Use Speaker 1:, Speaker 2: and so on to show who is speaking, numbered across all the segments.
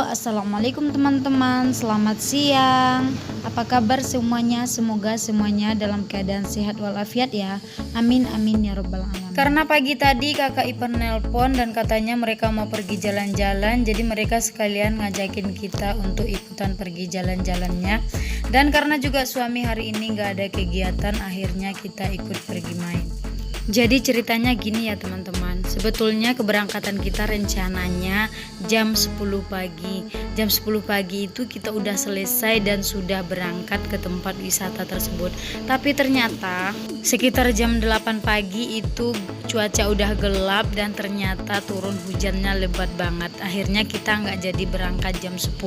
Speaker 1: Assalamualaikum teman-teman, selamat siang. Apa kabar semuanya? Semoga semuanya dalam keadaan sehat walafiat ya. Amin amin ya robbal alamin. Karena pagi tadi kakak ipar nelpon dan katanya mereka mau pergi jalan-jalan, jadi mereka sekalian ngajakin kita untuk ikutan pergi jalan-jalannya. Dan karena juga suami hari ini nggak ada kegiatan, akhirnya kita ikut pergi main. Jadi ceritanya gini ya teman-teman, sebetulnya keberangkatan kita rencananya jam 10 pagi. Jam 10 pagi itu kita udah selesai dan sudah berangkat ke tempat wisata tersebut. Tapi ternyata sekitar jam 8 pagi itu cuaca udah gelap dan ternyata turun hujannya lebat banget. Akhirnya kita nggak jadi berangkat jam 10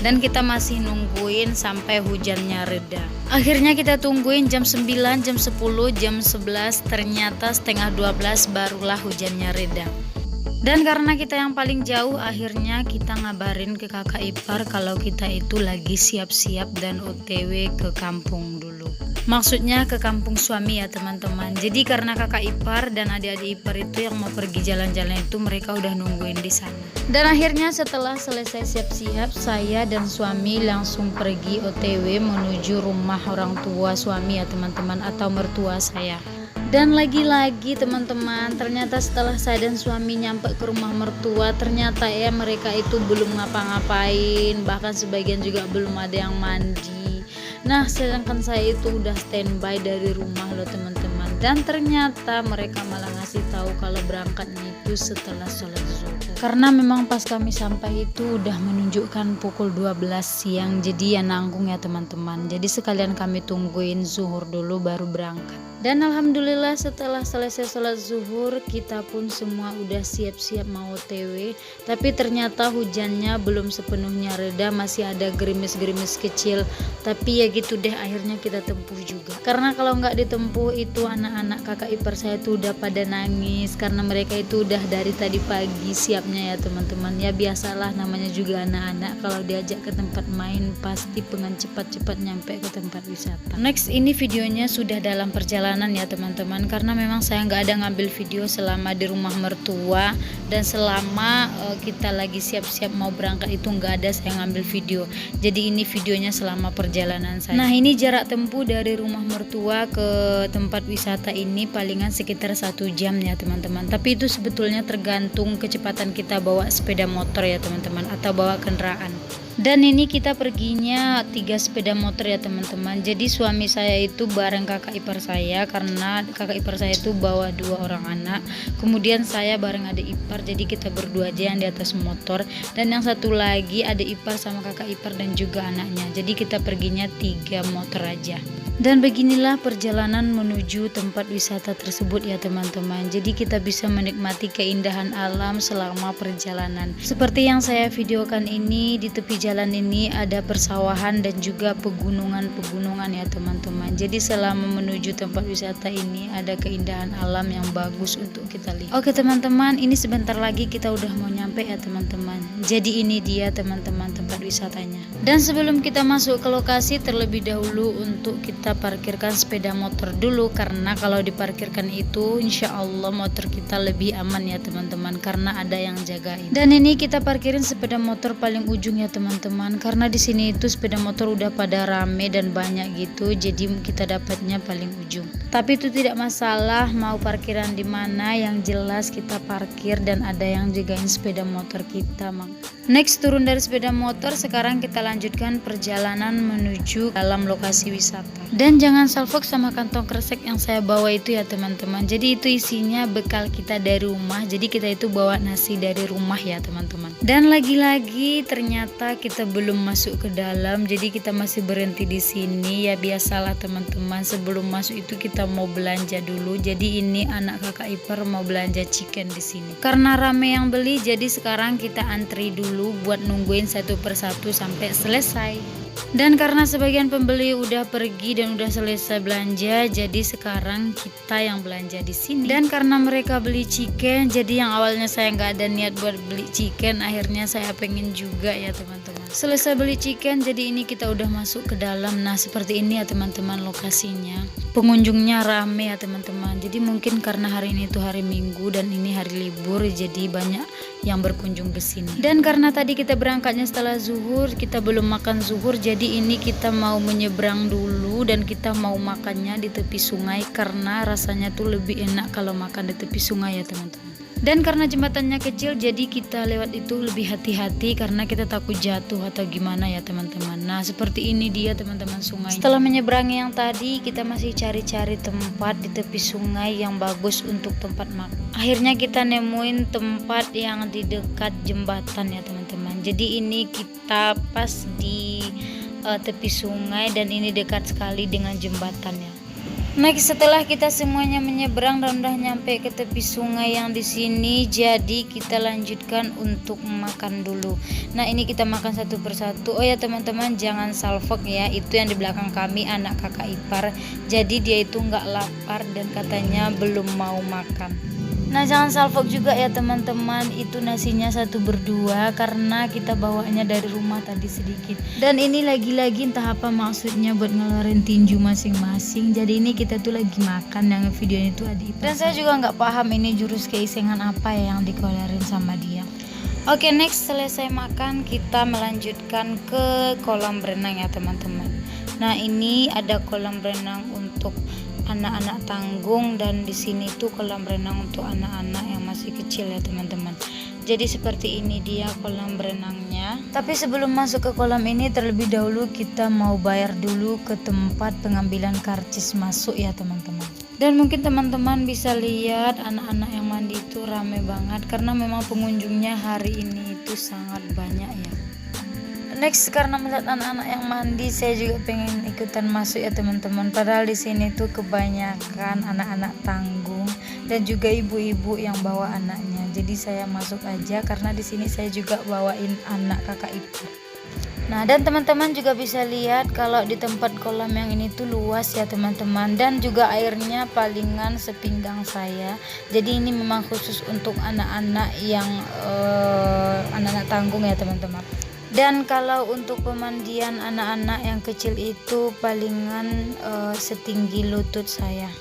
Speaker 1: dan kita masih nungguin sampai hujannya reda. Akhirnya kita tungguin jam 9, jam 10, jam 11, ternyata setengah 12 barulah hujannya reda. Dan karena kita yang paling jauh, akhirnya kita ngabarin ke kakak ipar kalau kita itu lagi siap-siap dan OTW ke kampung dulu. Maksudnya ke kampung suami ya teman-teman. Jadi karena kakak ipar dan adik-adik ipar itu yang mau pergi jalan-jalan itu mereka udah nungguin di sana. Dan akhirnya setelah selesai siap-siap, saya dan suami langsung pergi OTW menuju rumah orang tua suami ya teman-teman, atau mertua saya. Dan lagi-lagi teman-teman, ternyata setelah saya dan suami nyampe ke rumah mertua, ternyata ya mereka itu belum ngapa-ngapain, bahkan sebagian juga belum ada yang mandi. Nah sedangkan saya itu udah standby dari rumah loh teman-teman. Dan ternyata mereka malah ngasih tahu kalau berangkatnya itu setelah sholat zuhur. Karena memang pas kami sampai itu udah menunjukkan pukul 12 siang. Jadi ya nanggung ya teman-teman. Jadi sekalian kami tungguin zuhur dulu baru berangkat. Dan alhamdulillah setelah selesai sholat zuhur kita pun semua udah siap-siap mau OTW. Tapi ternyata hujannya belum sepenuhnya reda, masih ada gerimis-gerimis kecil. Tapi ya gitu deh, akhirnya kita tempuh juga. Karena kalau nggak ditempuh itu anak-anak kakak ipar saya tuh udah pada nangis. Karena mereka itu udah dari tadi pagi siapnya ya teman-teman. Ya biasalah namanya juga anak-anak, kalau diajak ke tempat main pasti pengen cepat-cepat nyampe ke tempat wisata. Next ini videonya sudah dalam perjalanan ya teman-teman, karena memang saya nggak ada ngambil video selama di rumah mertua dan selama kita lagi siap-siap mau berangkat itu nggak ada saya ngambil video. Jadi ini videonya selama perjalanan saya. Nah ini jarak tempuh dari rumah mertua ke tempat wisata ini palingan sekitar 1 jam ya teman-teman. Tapi itu sebetulnya tergantung kecepatan kita bawa sepeda motor ya teman-teman, atau bawa kendaraan. Dan ini kita perginya 3 sepeda motor ya teman-teman. Jadi suami saya itu bareng kakak ipar saya, karena kakak ipar saya itu bawa 2 orang anak. Kemudian saya bareng adik ipar, jadi kita berdua aja yang di atas motor. Dan yang satu lagi adik ipar sama kakak ipar dan juga anaknya. Jadi kita perginya 3 motor aja. Dan beginilah perjalanan menuju tempat wisata tersebut ya teman-teman. Jadi kita bisa menikmati keindahan alam selama perjalanan. Seperti yang saya videokan ini, di tepi jalan ini ada persawahan dan juga pegunungan-pegunungan ya teman-teman. Jadi selama menuju tempat wisata ini ada keindahan alam yang bagus untuk kita lihat. Oke teman-teman, ini sebentar lagi kita udah mau nyampe ya teman-teman. Jadi ini dia teman-teman tempat wisatanya. Dan sebelum kita masuk ke lokasi, terlebih dahulu untuk kita parkirkan sepeda motor dulu, karena kalau diparkirkan itu insya Allah motor kita lebih aman ya teman-teman, karena ada yang jagain. Dan ini kita parkirin sepeda motor paling ujung ya teman-teman, karena di sini itu sepeda motor udah pada rame dan banyak gitu, jadi kita dapatnya paling ujung. Tapi itu tidak masalah mau parkiran di mana, yang jelas kita parkir dan ada yang jagain sepeda motor kita. Next turun dari sepeda motor, sekarang kita lanjutkan perjalanan menuju dalam lokasi wisata. Dan jangan salfok sama kantong kresek yang saya bawa itu ya teman-teman. Jadi itu isinya bekal kita dari rumah. Jadi kita itu bawa nasi dari rumah ya teman-teman. Dan lagi-lagi ternyata kita belum masuk ke dalam. Jadi kita masih berhenti di sini. Ya biasalah teman-teman, sebelum masuk itu kita mau belanja dulu. Jadi ini anak kakak ipar mau belanja chicken di sini. Karena rame yang beli, jadi sekarang kita antri dulu buat nungguin satu persatu sampai selesai. Dan karena sebagian pembeli udah pergi dan udah selesai belanja, jadi sekarang kita yang belanja di sini. Dan karena mereka beli chicken, jadi yang awalnya saya nggak ada niat buat beli chicken, akhirnya saya pengen juga ya teman-teman. Selesai beli chicken, jadi ini kita udah masuk ke dalam. Nah seperti ini ya teman-teman lokasinya. Pengunjungnya rame ya teman-teman. Jadi mungkin karena hari ini tuh hari Minggu dan ini hari libur, jadi banyak yang berkunjung ke sini. Dan karena tadi kita berangkatnya setelah zuhur, kita belum makan zuhur, jadi ini kita mau menyeberang dulu dan kita mau makannya di tepi sungai karena rasanya tuh lebih enak kalau makan di tepi sungai ya teman-teman. Dan karena jembatannya kecil, jadi kita lewat itu lebih hati-hati karena kita takut jatuh atau gimana ya teman-teman. Nah seperti ini dia teman-teman sungai. Setelah menyeberangi yang tadi, kita masih cari-cari tempat di tepi sungai yang bagus untuk tempat makan. Akhirnya kita nemuin tempat yang di dekat jembatan ya teman-teman. Jadi ini kita pas di tepi sungai dan ini dekat sekali dengan jembatannya. Next, setelah kita semuanya menyeberang dan udah nyampe ke tepi sungai yang di sini, jadi kita lanjutkan untuk makan dulu. Nah ini kita makan satu persatu. Oh ya teman-teman, jangan salfok ya, itu yang di belakang kami anak kakak ipar. Jadi dia itu nggak lapar dan katanya belum mau makan. Nah jangan salfok juga ya teman-teman, itu nasinya satu berdua karena kita bawanya dari rumah tadi sedikit. Dan ini lagi-lagi entah apa maksudnya buat ngeluarin tinju masing-masing. Jadi ini kita tuh lagi makan, yang video itu adik. Dan saya juga nggak paham ini jurus keisengan apa ya yang dikeluarin sama dia. Oke, next selesai makan kita melanjutkan ke kolam renang ya teman-teman. Nah ini ada kolam renang untuk anak-anak tanggung dan di sini tuh kolam renang untuk anak-anak yang masih kecil ya teman-teman. Jadi seperti ini dia kolam renangnya. Tapi sebelum masuk ke kolam ini terlebih dahulu kita mau bayar dulu ke tempat pengambilan karcis masuk ya teman-teman. Dan mungkin teman-teman bisa lihat anak-anak yang mandi itu rame banget karena memang pengunjungnya hari ini itu sangat banyak ya. Next, karena melihat anak-anak yang mandi, saya juga pengen ikutan masuk ya teman-teman. Padahal di sini tuh kebanyakan anak-anak tanggung dan juga ibu-ibu yang bawa anaknya. Jadi saya masuk aja karena di sini saya juga bawain anak kakak ipar. Nah dan teman-teman juga bisa lihat kalau di tempat kolam yang ini tuh luas ya teman-teman, dan juga airnya palingan sepinggang saya. Jadi ini memang khusus untuk anak-anak yang anak-anak tanggung ya teman-teman. Dan kalau untuk pemandian anak-anak yang kecil itu palingan setinggi lutut saya.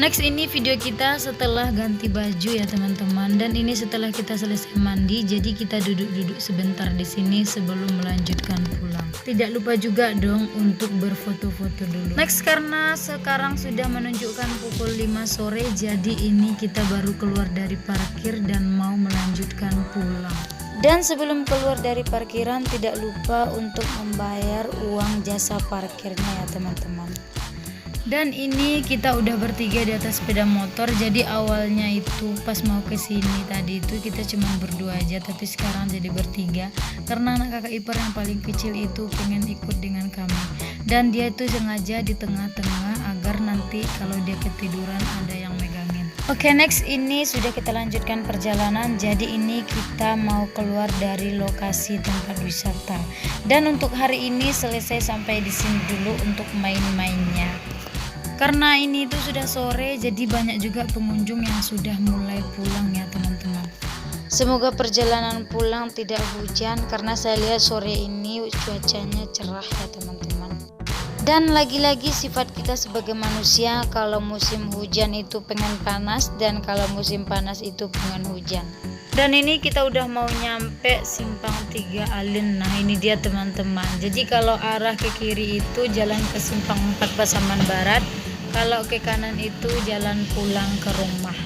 Speaker 1: Next, ini video kita setelah ganti baju ya teman-teman. Dan ini setelah kita selesai mandi, jadi kita duduk-duduk sebentar di sini sebelum melanjutkan pulang. Tidak lupa juga dong untuk berfoto-foto dulu. Next, karena sekarang sudah menunjukkan pukul 5 sore, jadi ini kita baru keluar dari parkir dan mau melanjutkan pulang. Dan sebelum keluar dari parkiran, tidak lupa untuk membayar uang jasa parkirnya ya teman-teman. Dan ini kita udah bertiga di atas sepeda motor. Jadi awalnya itu pas mau ke sini tadi itu kita cuma berdua aja, tapi sekarang jadi bertiga karena anak kakak ipar yang paling kecil itu pengen ikut dengan kami. Dan dia itu sengaja di tengah-tengah agar nanti kalau dia ketiduran ada yang megangin. Oke, next, ini sudah kita lanjutkan perjalanan. Jadi ini kita mau keluar dari lokasi tempat wisata. Dan untuk hari ini selesai sampai di sini dulu untuk main-mainnya. Karena ini itu sudah sore, jadi banyak juga pengunjung yang sudah mulai pulang ya teman-teman. Semoga perjalanan pulang tidak hujan karena saya lihat sore ini cuacanya cerah ya teman-teman. Dan lagi-lagi sifat kita sebagai manusia, kalau musim hujan itu pengen panas dan kalau musim panas itu pengen hujan. Dan ini kita udah mau nyampe Simpang 3 Alun. Nah ini dia teman-teman. Jadi kalau arah ke kiri itu jalan ke Simpang 4 Pasaman Barat, kalau ke kanan itu jalan pulang ke rumah.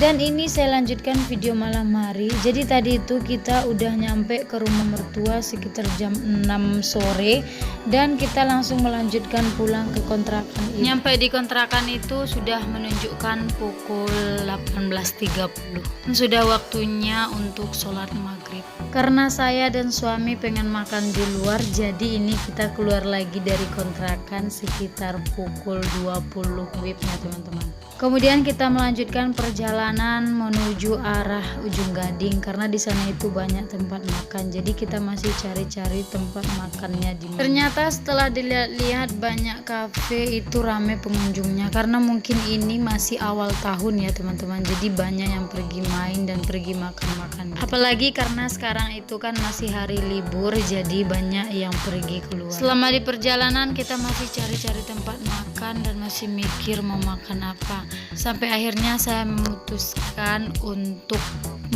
Speaker 1: Dan ini saya lanjutkan video malam hari. Jadi tadi itu kita udah nyampe ke rumah mertua sekitar jam 6 sore dan kita langsung melanjutkan pulang ke kontrakan itu. Nyampe di kontrakan itu sudah menunjukkan pukul 18.30. Sudah waktunya untuk sholat maghrib. Karena saya dan suami pengen makan di luar, jadi ini kita keluar lagi dari kontrakan sekitar pukul 20 WIB ya teman-teman. Kemudian kita melanjutkan perjalanan menuju arah Ujung Gading karena di sana itu banyak tempat makan. Jadi kita masih cari-cari tempat makannya di mana. Ternyata setelah dilihat-lihat banyak kafe itu ramai pengunjungnya karena mungkin ini masih awal tahun ya teman-teman. Jadi banyak yang pergi main dan pergi makan-makan. Apalagi karena karena sekarang itu kan masih hari libur, jadi banyak yang pergi keluar. Selama di perjalanan kita masih cari-cari tempat makan dan masih mikir mau makan apa. Sampai akhirnya saya memutuskan untuk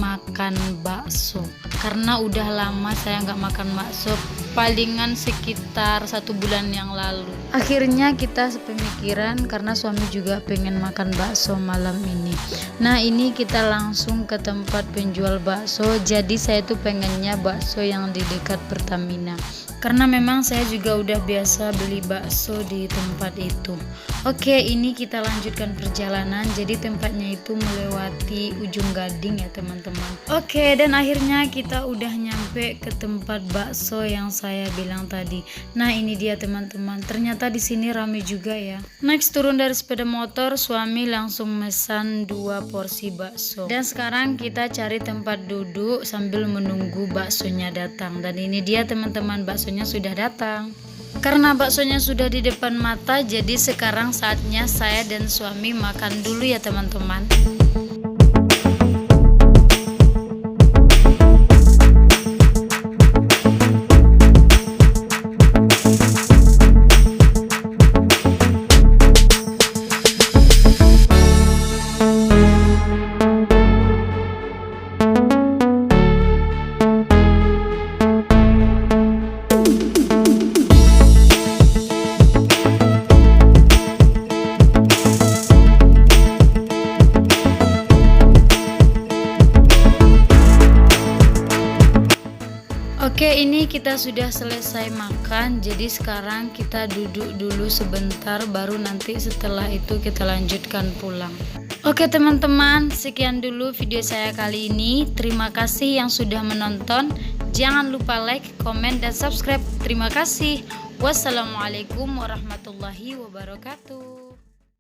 Speaker 1: makan bakso, karena udah lama saya nggak makan bakso, palingan sekitar 1 bulan yang lalu. Akhirnya kita sepemikiran karena suami juga pengen makan bakso malam ini. Nah, ini kita langsung ke tempat penjual bakso. Jadi saya tuh pengennya bakso yang di dekat Pertamina, karena memang saya juga udah biasa beli bakso di tempat itu. Oke, ini kita lanjutkan perjalanan. Jadi tempatnya itu melewati ujung Gading ya teman-teman. Oke, dan akhirnya kita udah nyampe ke tempat bakso yang saya bilang tadi. Nah, ini dia teman-teman. Ternyata di sini rame juga ya. Next, turun dari sepeda motor, suami langsung mesan 2 porsi bakso. Dan sekarang kita cari tempat duduk sambil menunggu baksonya datang. Dan ini dia teman-teman, baksonya sudah datang. Karena baksonya sudah di depan mata, jadi sekarang saatnya saya dan suami makan dulu ya teman-teman. Oke, ini kita sudah selesai makan, jadi sekarang kita duduk dulu sebentar, baru nanti setelah itu kita lanjutkan pulang. Oke teman-teman, sekian dulu video saya kali ini. Terima kasih yang sudah menonton. Jangan lupa like, komen, dan subscribe. Terima kasih. Wassalamualaikum warahmatullahi wabarakatuh.